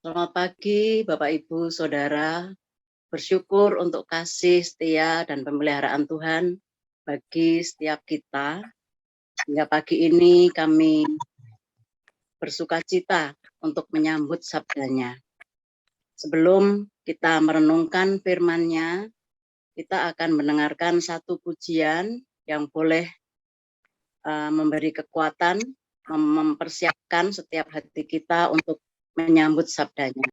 Selamat pagi Bapak Ibu Saudara, bersyukur untuk kasih setia dan pemeliharaan Tuhan bagi setiap kita. Hingga pagi ini kami bersukacita untuk menyambut sabdanya. Sebelum kita merenungkan firman-Nya, kita akan mendengarkan satu pujian yang boleh memberi kekuatan, mempersiapkan setiap hati kita untuk menyambut sabdanya.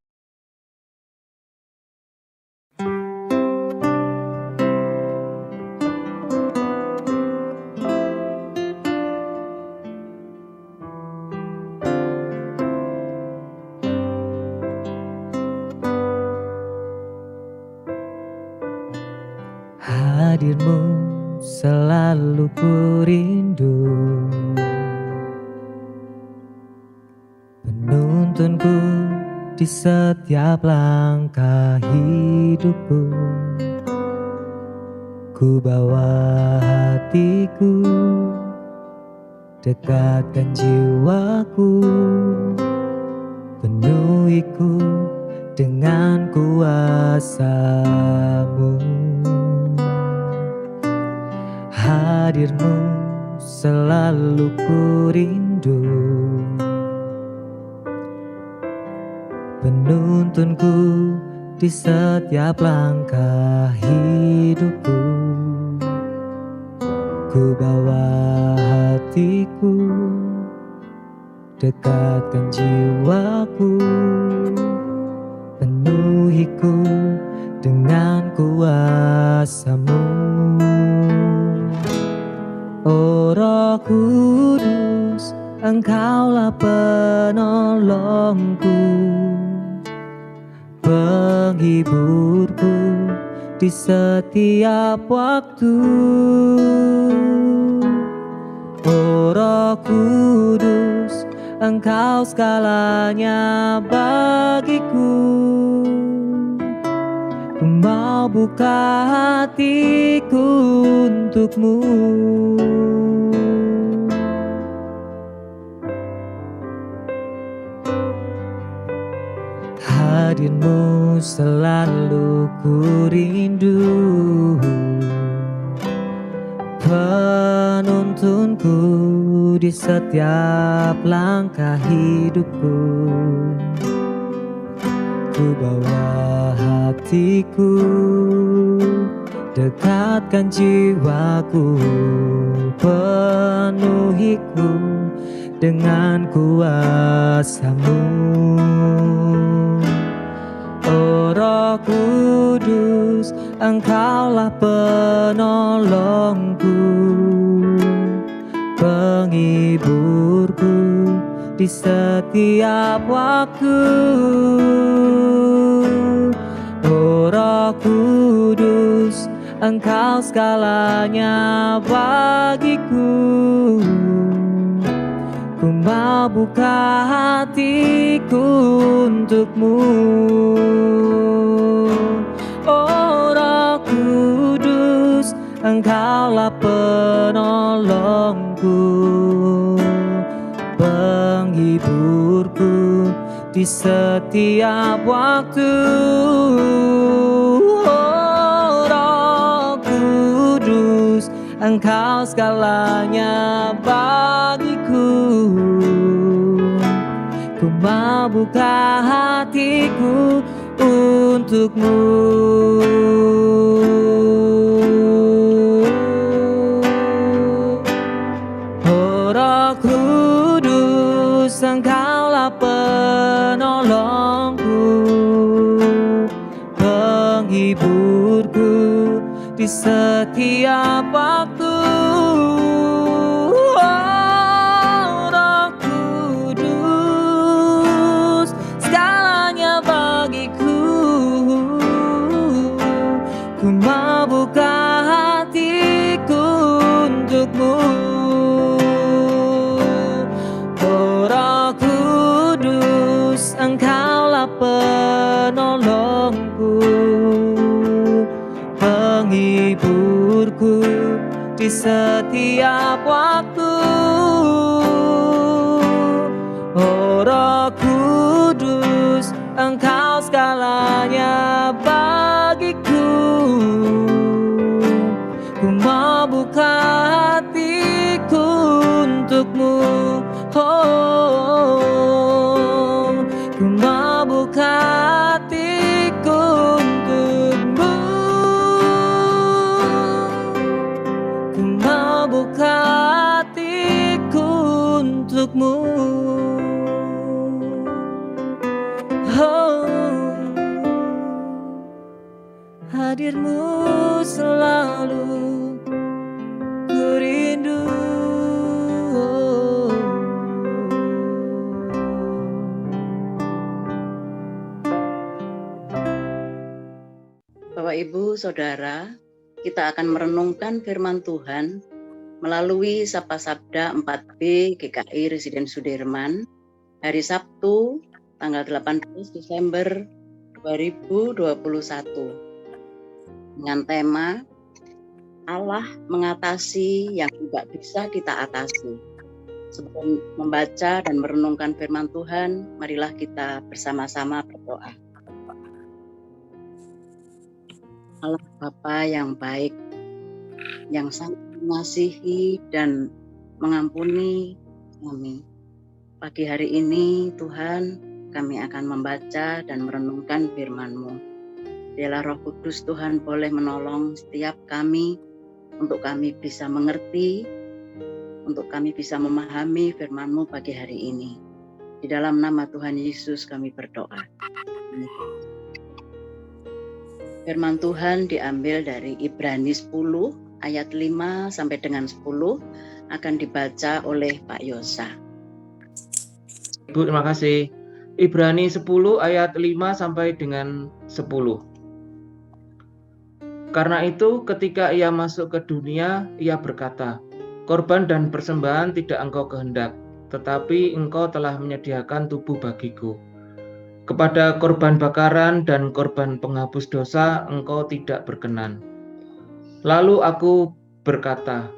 Hadirmu selalu ku rindu, penuntunku di setiap langkah hidupku. Ku bawa hatiku, dekatkan jiwaku, penuhiku dengan kuasa-Mu. Hadirmu selalu ku rindu, penuntunku di setiap langkah hidupku. Ku bawa hatiku, dekatkan jiwaku, penuhiku dengan kuasa-Mu. Oh Roh Kudus, Engkaulah penolongku, penghiburku di setiap waktu. Oh Roh Kudus, Engkau segalanya bagiku. Ku mau buka hatiku untuk-Mu. Hadirmu selalu ku rindu, penuntunku di setiap langkah hidupku. Ku bawa hatiku, dekatkan jiwaku, penuhiku dengan kuasa-Mu. Oh Roh Kudus, Engkaulah penolongku, penghiburku di setiap waktu. Oh Roh Kudus, Engkau segalanya bagiku. Ku mau buka hatiku untuk-Mu. Oh Roh Kudus, Engkaulah penolongku, penghiburku di setiap waktu. Oh Roh Kudus, Engkau segalanya bagiku. Ku mau buka hatiku untuk-Mu. Oh Roh Kudus, Engkaulah penolongku, penghiburku di setiap waktu. Oh Roh Kudus, segalanya bagiku. Ku mau buka hatiku untuk-Mu. Oh Roh Kudus, Engkaulah penolongku, penghiburku di setiap waktu. Oh Roh Kudus, Engkau segalanya bagiku. Ku membuka hatiku untukmu. Oh, ku membuka hatiku untukmu. Ku membuka hatiku untukmu. Oh, hadirmu selalu ku rindu. Bapak, Ibu, Saudara, kita akan merenungkan firman Tuhan melalui Sapa Sabda 4B GKI Residen Sudirman hari Sabtu tanggal 18 Desember 2021 dengan tema Allah mengatasi yang tidak bisa kita atasi. Sebelum membaca dan merenungkan firman Tuhan, marilah kita bersama-sama berdoa. Allah Bapa yang baik, yang sangat mengasihi dan mengampuni kami. Pagi hari ini Tuhan, kami akan membaca dan merenungkan firman-Mu. Biarlah Roh Kudus Tuhan boleh menolong setiap kami untuk kami bisa mengerti, untuk kami bisa memahami firman-Mu pagi hari ini. Di dalam nama Tuhan Yesus kami berdoa. Firman Tuhan diambil dari Ibrani 10 ayat 5 sampai dengan 10 akan dibaca oleh Pak Yosa. Ibu, terima kasih. Ibrani 10 ayat 5 sampai dengan 10. Karena itu ketika ia masuk ke dunia, ia berkata, korban dan persembahan tidak engkau kehendak, tetapi engkau telah menyediakan tubuh bagiku. Kepada korban bakaran dan korban penghapus dosa engkau tidak berkenan. Lalu aku berkata,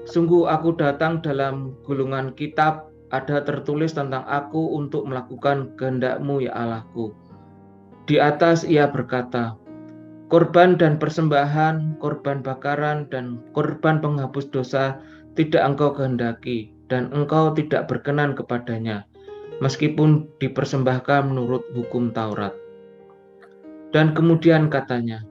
sungguh aku datang dalam gulungan kitab, ada tertulis tentang aku untuk melakukan kehendak-Mu ya Allahku. Di atas ia berkata, korban dan persembahan, korban bakaran dan korban penghapus dosa tidak engkau kehendaki, dan engkau tidak berkenan kepadanya, meskipun dipersembahkan menurut hukum Taurat. Dan kemudian katanya,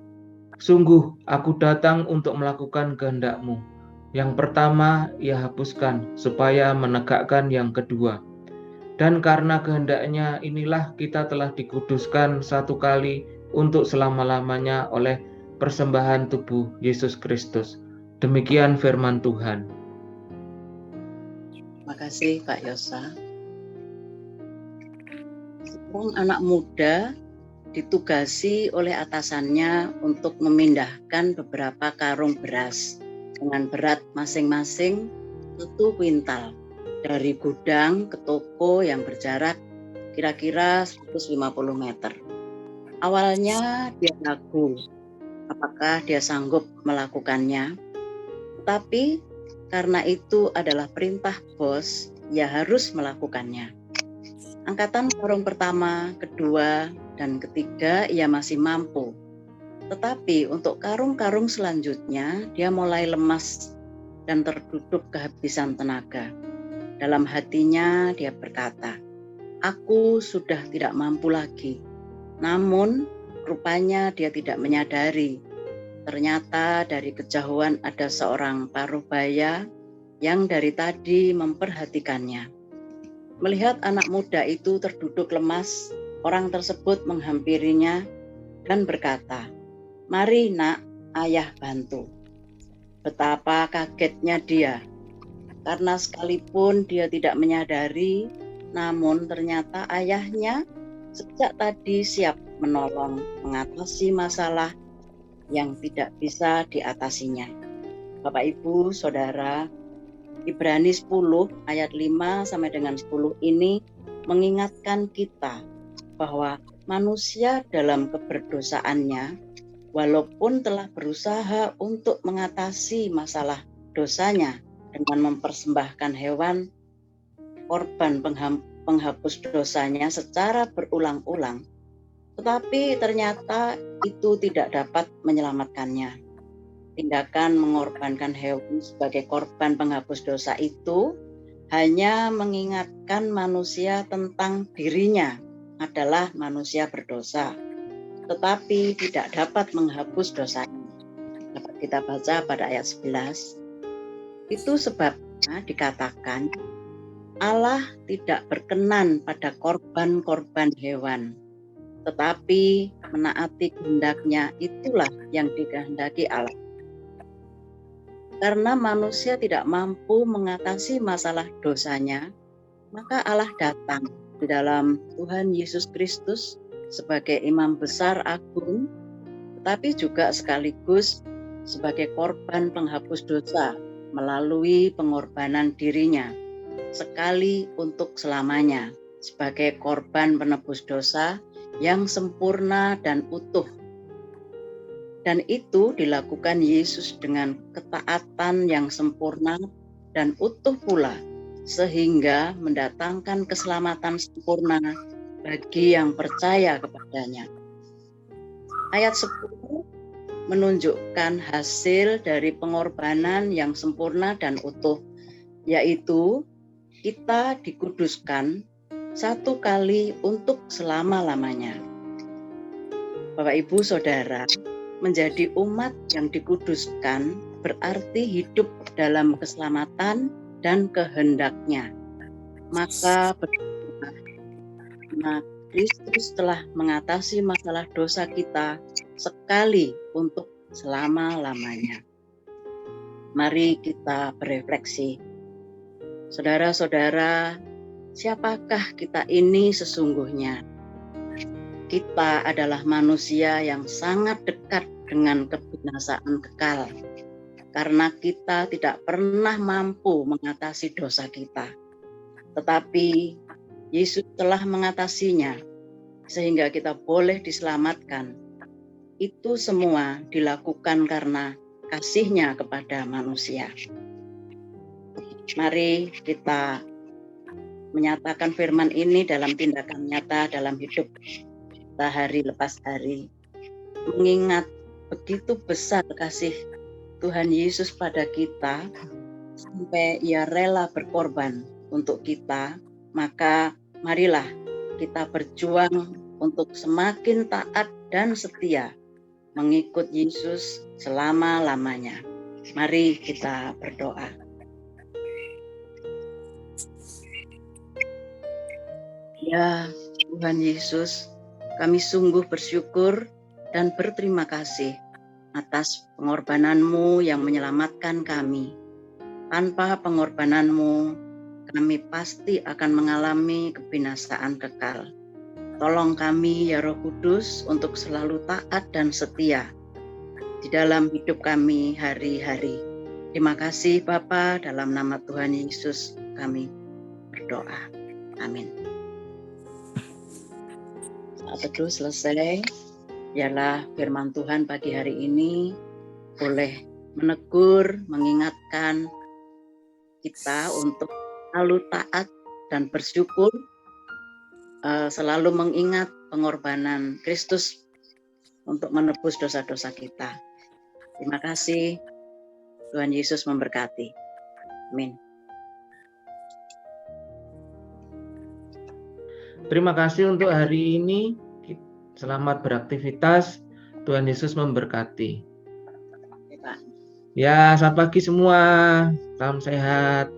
sungguh aku datang untuk melakukan kehendak-Mu. Yang pertama ia hapuskan, supaya menegakkan yang kedua. Dan karena kehendaknya inilah kita telah dikuduskan satu kali untuk selama-lamanya oleh persembahan tubuh Yesus Kristus. Demikian firman Tuhan. Terima kasih Pak Yosa. Seorang anak muda ditugasi oleh atasannya untuk memindahkan beberapa karung beras dengan berat masing-masing 1 kuintal dari gudang ke toko yang berjarak kira-kira 150 meter. Awalnya dia ragu apakah dia sanggup melakukannya, tetapi karena itu adalah perintah bos, ia harus melakukannya. Angkatan karung pertama, kedua, dan ketiga ia masih mampu. Tetapi untuk karung-karung selanjutnya dia mulai lemas dan terduduk kehabisan tenaga. Dalam hatinya dia berkata, aku sudah tidak mampu lagi. Namun rupanya dia tidak menyadari. Ternyata dari kejauhan ada seorang parubaya yang dari tadi memperhatikannya. Melihat anak muda itu terduduk lemas, orang tersebut menghampirinya dan berkata, mari nak, ayah bantu. Betapa kagetnya dia, karena sekalipun dia tidak menyadari, namun ternyata ayahnya sejak tadi siap menolong mengatasi masalah yang tidak bisa diatasinya. Bapak, Ibu, Saudara, Ibrani 10 ayat 5 sampai dengan 10 ini mengingatkan kita bahwa manusia dalam keberdosaannya, walaupun telah berusaha untuk mengatasi masalah dosanya dengan mempersembahkan hewan, korban penghapus dosanya secara berulang-ulang, Tetapi ternyata itu tidak dapat menyelamatkannya. Tindakan mengorbankan hewan sebagai korban penghapus dosa itu hanya mengingatkan manusia tentang dirinya adalah manusia berdosa, tetapi tidak dapat menghapus dosanya. Dapat kita baca pada ayat 11. Itu sebabnya dikatakan Allah tidak berkenan pada korban-korban hewan, tetapi menaati kehendaknya itulah yang dikehendaki Allah. Karena manusia tidak mampu mengatasi masalah dosanya, maka Allah datang di dalam Tuhan Yesus Kristus sebagai imam besar agung, tetapi juga sekaligus sebagai korban penghapus dosa melalui pengorbanan dirinya, sekali untuk selamanya, sebagai korban penebus dosa yang sempurna dan utuh. Dan itu dilakukan Yesus dengan ketaatan yang sempurna dan utuh pula, sehingga mendatangkan keselamatan sempurna bagi yang percaya kepadanya. Ayat 10 menunjukkan hasil dari pengorbanan yang sempurna dan utuh, yaitu kita dikuduskan satu kali untuk selama-lamanya. Bapak, Ibu, Saudara, menjadi umat yang dikuduskan berarti hidup dalam keselamatan dan kehendaknya. Maka karena Kristus telah mengatasi masalah dosa kita sekali untuk selama-lamanya. Mari kita berefleksi. Saudara-saudara, siapakah kita ini sesungguhnya? Kita adalah manusia yang sangat dekat dengan kebinasaan kekal, karena kita tidak pernah mampu mengatasi dosa kita. Tetapi Yesus telah mengatasinya, sehingga kita boleh diselamatkan. Itu semua dilakukan karena kasih-Nya kepada manusia. Mari kita menyatakan firman ini dalam tindakan nyata dalam hidup kita hari lepas hari, mengingat begitu besar kasih Tuhan Yesus pada kita sampai Ia rela berkorban untuk kita. Maka marilah kita berjuang untuk semakin taat dan setia mengikut Yesus selama-lamanya. Mari kita berdoa. Ya Tuhan Yesus, kami sungguh bersyukur dan berterima kasih atas pengorbanan-Mu yang menyelamatkan kami. Tanpa pengorbanan-Mu, kami pasti akan mengalami kebinasaan kekal. Tolong kami ya Roh Kudus untuk selalu taat dan setia di dalam hidup kami hari-hari. Terima kasih Bapa, dalam nama Tuhan Yesus kami berdoa. Amin. Saat teduh selesai, biarlah firman Tuhan pagi hari ini boleh menegur, mengingatkan kita untuk selalu taat dan bersyukur, selalu mengingat pengorbanan Kristus untuk menebus dosa-dosa kita. Terima kasih, Tuhan Yesus memberkati. Amin. Terima kasih untuk hari ini. Selamat beraktivitas. Tuhan Yesus memberkati. Ya, selamat pagi semua. Salam sehat.